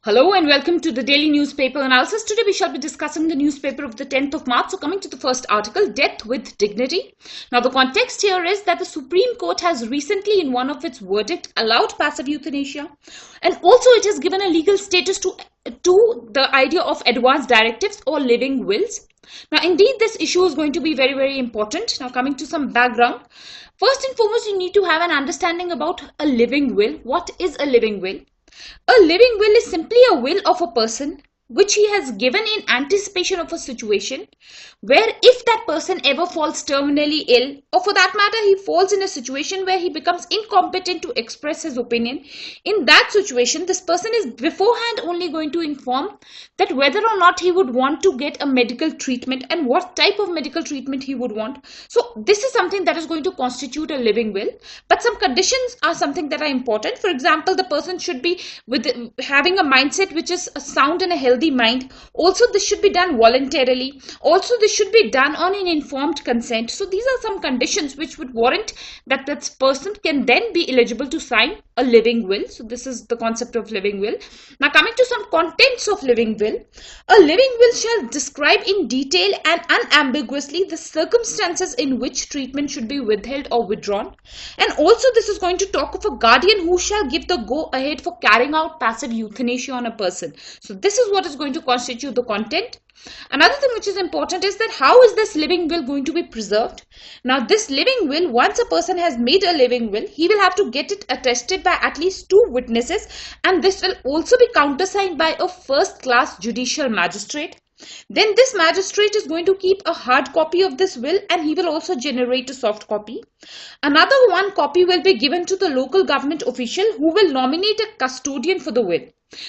Hello and welcome to the daily newspaper analysis. Today we shall be discussing the newspaper of the 10th of March. So coming to the first article, Death with Dignity. Now the context here is that the Supreme Court has recently in one of its verdicts allowed passive euthanasia, and also it has given a legal status to the idea of advance directives or living wills. Now indeed this issue is going to be very important. Now coming to some background. First and foremost, you need to have an understanding about a living will. What is a living will? A living will is simply a will of a person which he has given in anticipation of a situation where if that person ever falls terminally ill, or for that matter he falls in a situation where he becomes incompetent to express his opinion, in that situation this person is beforehand only going to inform that whether or not he would want to get a medical treatment and what type of medical treatment he would want. So this is something that is going to constitute a living will, but some conditions are something that are important. For example, the person should be having a mindset which is sound and a healthy mind. Also this should be done voluntarily. Also this should be done on an informed consent. So these are some conditions which would warrant that this person can then be eligible to sign a living will. So this is the concept of living will. Now coming to some contents of living will. A living will shall describe in detail and unambiguously the circumstances in which treatment should be withheld or withdrawn. And also this is going to talk of a guardian who shall give the go ahead for carrying out passive euthanasia on a person. So this is what is going to constitute the content. Another thing which is important is that how is this living will going to be preserved? Now this living will, once a person has made a living will, he will have to get it attested by at least 2 witnesses, and this will also be countersigned by a first-class judicial magistrate. Then this magistrate is going to keep a hard copy of this will and he will also generate a soft copy. Another one copy will be given to the local government official who will nominate a custodian for the will.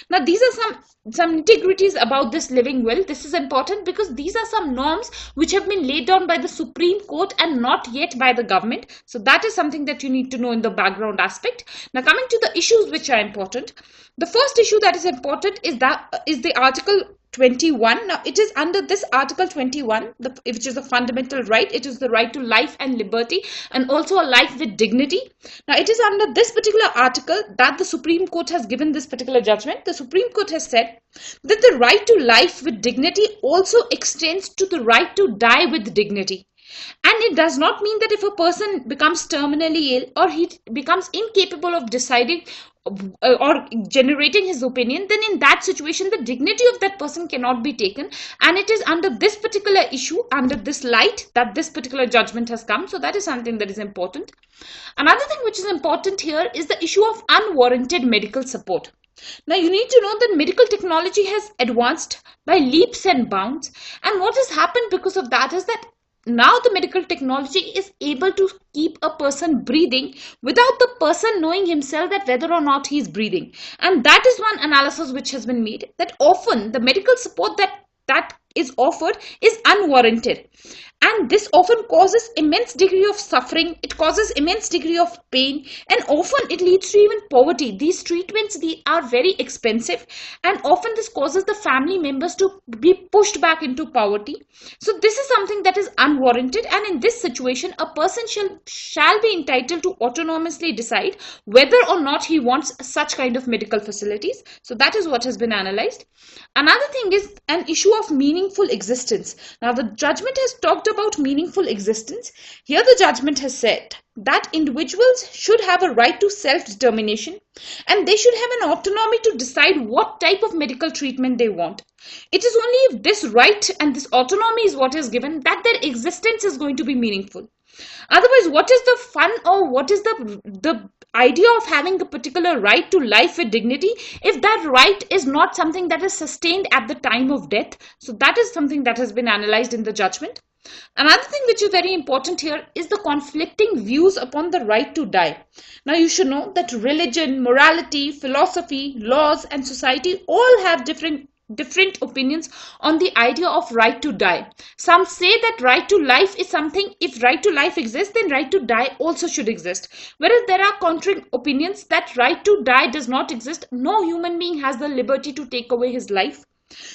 Now these are some nitty-gritties about this living will. This is important because these are some norms which have been laid down by the Supreme Court and not yet by the government. So that is something that you need to know in the background aspect. Now coming to the issues which are important. The first issue that is important is the Article 21. Now it is under this Article 21, which is a fundamental right. It is the right to life and liberty and also a life with dignity. Now it is under this particular article that the Supreme Court has given this particular judgment. The Supreme Court has said that the right to life with dignity also extends to the right to die with dignity. And it does not mean that if a person becomes terminally ill or he becomes incapable of deciding or generating his opinion, then in that situation the dignity of that person cannot be taken, and it is under this particular issue, under this light, that this particular judgment has come. So that is something that is important. Another thing which is important here is the issue of unwarranted medical support. Now you need to know that medical technology has advanced by leaps and bounds, and what has happened because of that is that now the medical technology is able to keep a person breathing without the person knowing himself that whether or not he is breathing. And that is one analysis which has been made, that often the medical support that is offered is unwarranted. And this often causes immense degree of suffering, it causes immense degree of pain, and often it leads to even poverty. These treatments, they are very expensive, and often this causes the family members to be pushed back into poverty. So this is something that is unwarranted, and in this situation a person shall be entitled to autonomously decide whether or not he wants such kind of medical facilities. So that is what has been analyzed. Another thing is an issue of meaningful existence. Now the judgment has talked about meaningful existence. Here the judgment has said that individuals should have a right to self-determination and they should have an autonomy to decide what type of medical treatment they want. It is only if this right and this autonomy is what is given that their existence is going to be meaningful. Otherwise, what is the fun or what is the idea of having a particular right to life with dignity if that right is not something that is sustained at the time of death? So that is something that has been analyzed in the judgment. Another thing which is very important here is the conflicting views upon the right to die. Now you should know that religion, morality, philosophy, laws and society all have different opinions on the idea of right to die. Some say that right to life is something, if right to life exists, then right to die also should exist. Whereas there are contrary opinions that right to die does not exist. No human being has the liberty to take away his life.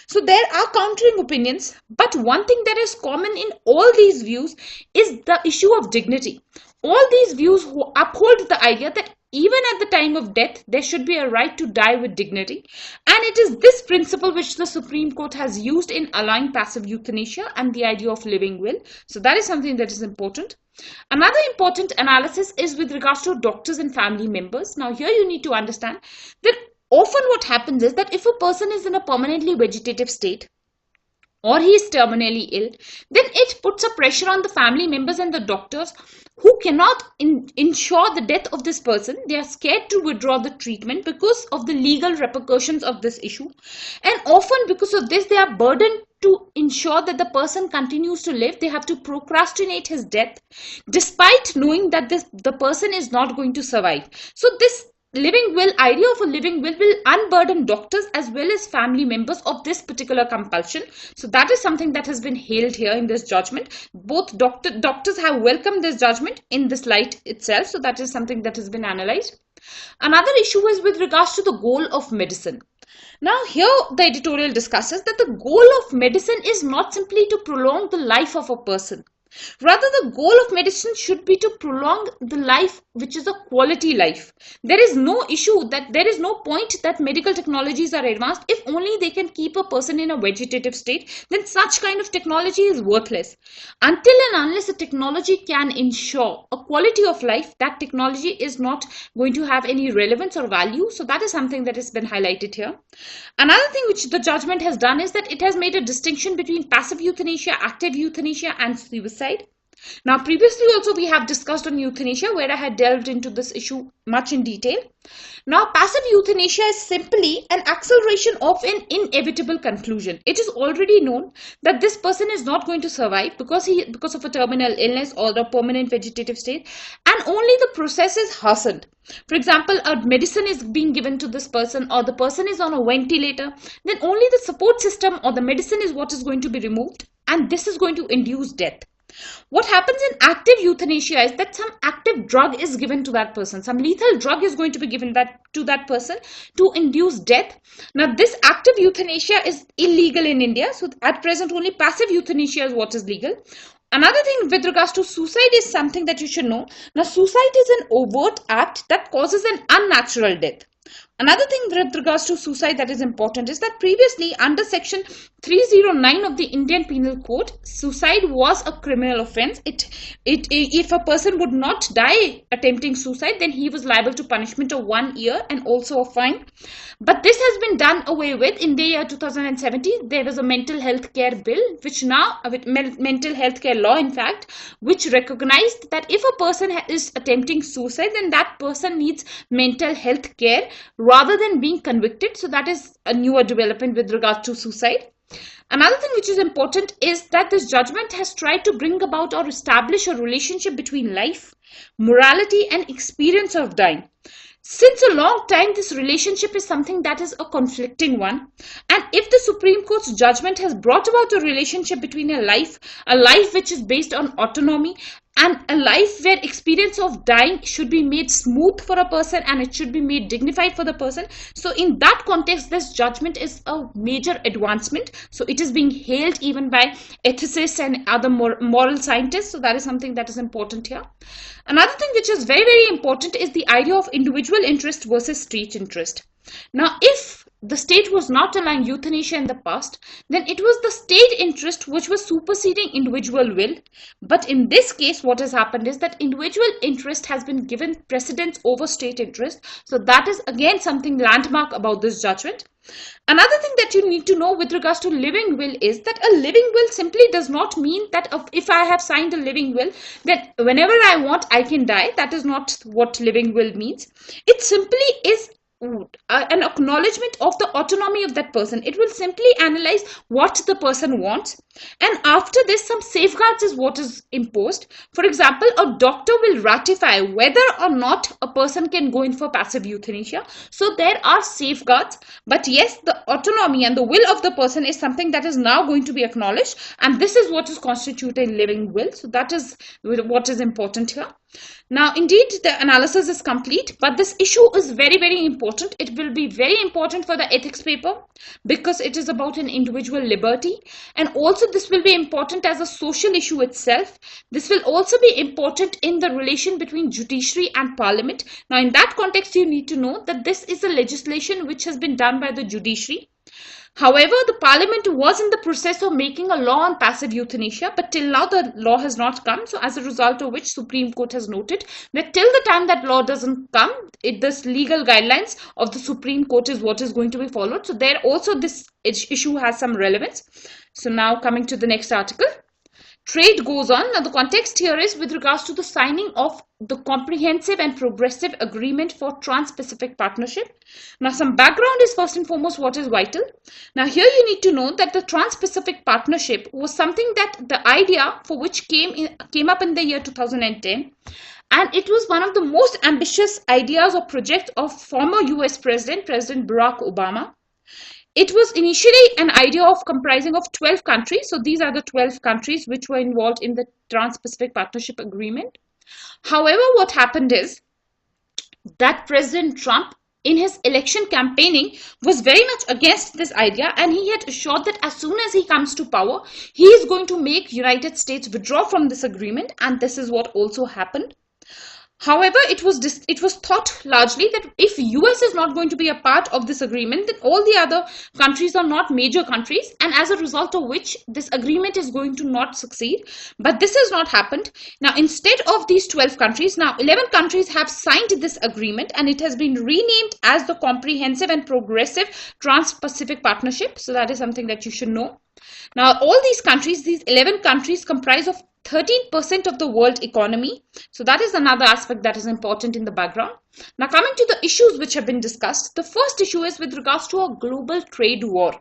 So there are countering opinions, but one thing that is common in all these views is the issue of dignity. All these views uphold the idea that even at the time of death, there should be a right to die with dignity. And it is this principle which the Supreme Court has used in allowing passive euthanasia and the idea of living will. So that is something that is important. Another important analysis is with regards to doctors and family members. Now here you need to understand that often what happens is that if a person is in a permanently vegetative state, or he is terminally ill, then it puts a pressure on the family members and the doctors who cannot ensure the death of this person. They are scared to withdraw the treatment because of the legal repercussions of this issue. And often because of this, they are burdened to ensure that the person continues to live. They have to procrastinate his death despite knowing that the person is not going to survive. So this idea of a living will unburden doctors as well as family members of this particular compulsion. So that is something that has been hailed here in this judgment. Both doctors have welcomed this judgment in this light itself. So that is something that has been analyzed. Another issue is with regards to the goal of medicine. Now here the editorial discusses that the goal of medicine is not simply to prolong the life of a person. Rather, the goal of medicine should be to prolong the life which is a quality life. There is no issue that there is no point that medical technologies are advanced if only they can keep a person in a vegetative state, then such kind of technology is worthless. Until and unless a technology can ensure a quality of life, that technology is not going to have any relevance or value. So that is something that has been highlighted here. Another thing which the judgment has done is that it has made a distinction between passive euthanasia, active euthanasia and suicide. Now previously also we have discussed on euthanasia where I had delved into this issue much in detail. Now passive euthanasia is simply an acceleration of an inevitable conclusion. It is already known that this person is not going to survive because of a terminal illness or a permanent vegetative state, and only the process is hastened. For example, a medicine is being given to this person or the person is on a ventilator, then only the support system or the medicine is what is going to be removed, and this is going to induce death. What happens in active euthanasia is that some active drug is given to that person. Some lethal drug is going to be given to that person to induce death. Now, this active euthanasia is illegal in India. So, at present, only passive euthanasia is what is legal. Another thing with regards to suicide is something that you should know. Now, suicide is an overt act that causes an unnatural death. Another thing with regards to suicide that is important is that previously under section 309 of the Indian Penal Code, suicide was a criminal offence. If a person would not die attempting suicide, then he was liable to punishment of 1 year and also a fine. But this has been done away with in the year 2017. There was a mental health care bill, which now, with mental health care law in fact, which recognized that if a person is attempting suicide, then that person needs mental health care rather than being convicted. So that is a newer development with regard to suicide. Another thing which is important is that this judgment has tried to bring about or establish a relationship between life, morality and experience of dying. Since a long time, this relationship is something that is a conflicting one. And if the Supreme Court's judgment has brought about a relationship between a life which is based on autonomy, and a life where experience of dying should be made smooth for a person and it should be made dignified for the person. So in that context, this judgment is a major advancement. So it is being hailed even by ethicists and other moral scientists. So that is something that is important here. Another thing which is very, very important is the idea of individual interest versus state interest. Now, if the state was not allowing euthanasia in the past, then it was the state interest which was superseding individual will. But in this case, what has happened is that individual interest has been given precedence over state interest. So that is again something landmark about this judgment. Another thing that you need to know with regards to living will is that a living will simply does not mean that if I have signed a living will, then whenever I want, I can die. That is not what living will means. It simply is an acknowledgement of the autonomy of that person. It will simply analyze what the person wants, and after this some safeguards is what is imposed. For example, a doctor will ratify whether or not a person can go in for passive euthanasia. So there are safeguards, but yes, the autonomy and the will of the person is something that is now going to be acknowledged, and this is what is constituted living will. So that is what is important here. Now, indeed, the analysis is complete, but this issue is very, very important. It will be very important for the ethics paper because it is about an individual liberty. And also this will be important as a social issue itself. This will also be important in the relation between judiciary and parliament. Now, in that context, you need to know that this is a legislation which has been done by the judiciary. However, the parliament was in the process of making a law on passive euthanasia, but till now the law has not come. So as a result of which Supreme Court has noted that till the time that law doesn't come, this legal guidelines of the Supreme Court is what is going to be followed. So there also this issue has some relevance. So now coming to the next article. Trade goes on. Now the context here is with regards to the signing of the Comprehensive and Progressive Agreement for Trans-Pacific Partnership. Now some background is first and foremost what is vital. Now here you need to know that the Trans-Pacific Partnership was something that the idea for which came up in the year 2010. And it was one of the most ambitious ideas or project of former US President Barack Obama. It was initially an idea of comprising of 12 countries. So these are the 12 countries which were involved in the Trans-Pacific Partnership Agreement. However, what happened is that President Trump in his election campaigning was very much against this idea, and he had assured that as soon as he comes to power, he is going to make United States withdraw from this agreement, and this is what also happened. However, it was thought largely that if US is not going to be a part of this agreement, then all the other countries are not major countries, and as a result of which this agreement is going to not succeed. But this has not happened. Now, instead of these 12 countries, now 11 countries have signed this agreement, and it has been renamed as the Comprehensive and Progressive Trans-Pacific Partnership. So that is something that you should know. Now, all these countries, these 11 countries comprise of 13% of the world economy. So that is another aspect that is important in the background. Now coming to the issues which have been discussed, the first issue is with regards to a global trade war.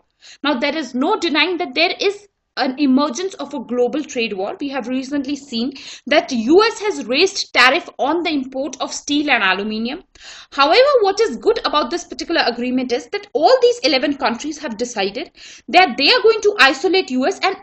Now there is no denying that there is an emergence of a global trade war. We have recently seen that US has raised tariff on the import of steel and aluminium. However, what is good about this particular agreement is that all these 11 countries have decided that they are going to isolate US, and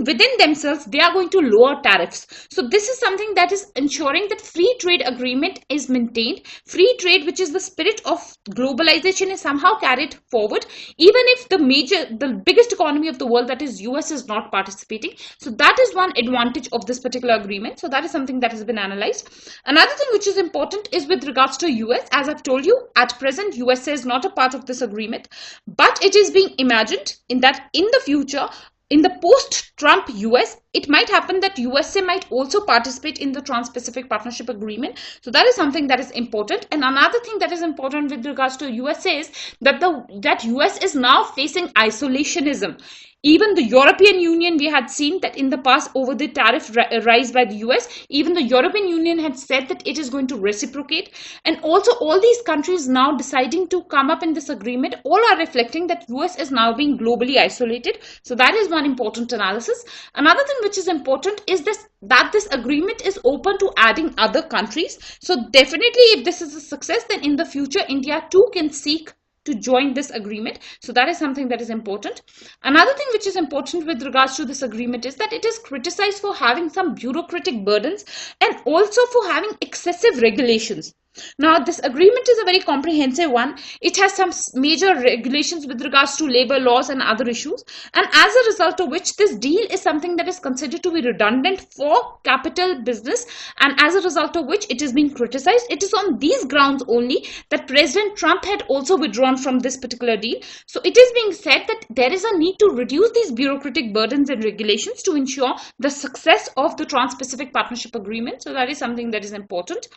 within themselves they are going to lower tariffs. So this is something that is ensuring that free trade agreement is maintained. Free trade, which is the spirit of globalization, is somehow carried forward, even if the biggest economy of the world, that is US, is not participating. So that is one advantage of this particular agreement. So that is something that has been analyzed. Another thing which is important is with regards to US. As I've told you, at present USA is not a part of this agreement, but it is being imagined in that in the future, in the post-Trump US, it might happen that USA might also participate in the Trans-Pacific Partnership Agreement. So that is something that is important. And another thing that is important with regards to USA is that that US is now facing isolationism. Even the European Union, we had seen that in the past over the tariff rise by the US, even the European Union had said that it is going to reciprocate. And also all these countries now deciding to come up in this agreement, all are reflecting that US is now being globally isolated. So that is one important analysis. Another thing which is important is that this agreement is open to adding other countries. So definitely if this is a success, then in the future India too can seek to join this agreement. So that is something that is important. Another thing which is important with regards to this agreement is that it is criticized for having some bureaucratic burdens and also for having excessive regulations. Now, this agreement is a very comprehensive one. It has some major regulations with regards to labor laws and other issues. And as a result of which, this deal is something that is considered to be redundant for capital business. And as a result of which, it is being criticized. It is on these grounds only that President Trump had also withdrawn from this particular deal. So it is being said that there is a need to reduce these bureaucratic burdens and regulations to ensure the success of the Trans-Pacific Partnership Agreement. So that is something that is important.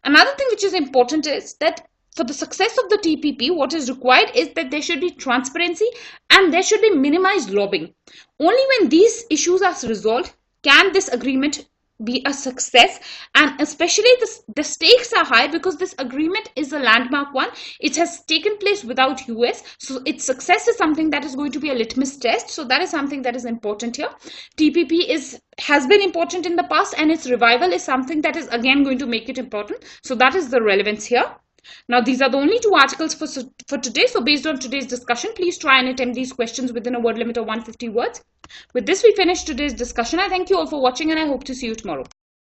Another thing which is important is that for the success of the TPP, what is required is that there should be transparency and there should be minimized lobbying. Only when these issues are resolved can this agreement be a success, and especially the stakes are high because this agreement is a landmark one. It has taken place without US, so its success is something that is going to be a litmus test. So that is something that is important here. TPP has been important in the past, and its revival is something that is again going to make it important. So that is the relevance here. Now, these are the only two articles for today. So based on today's discussion, please try and attempt these questions within a word limit of 150 words. With this, we finish today's discussion. I thank you all for watching, and I hope to see you tomorrow.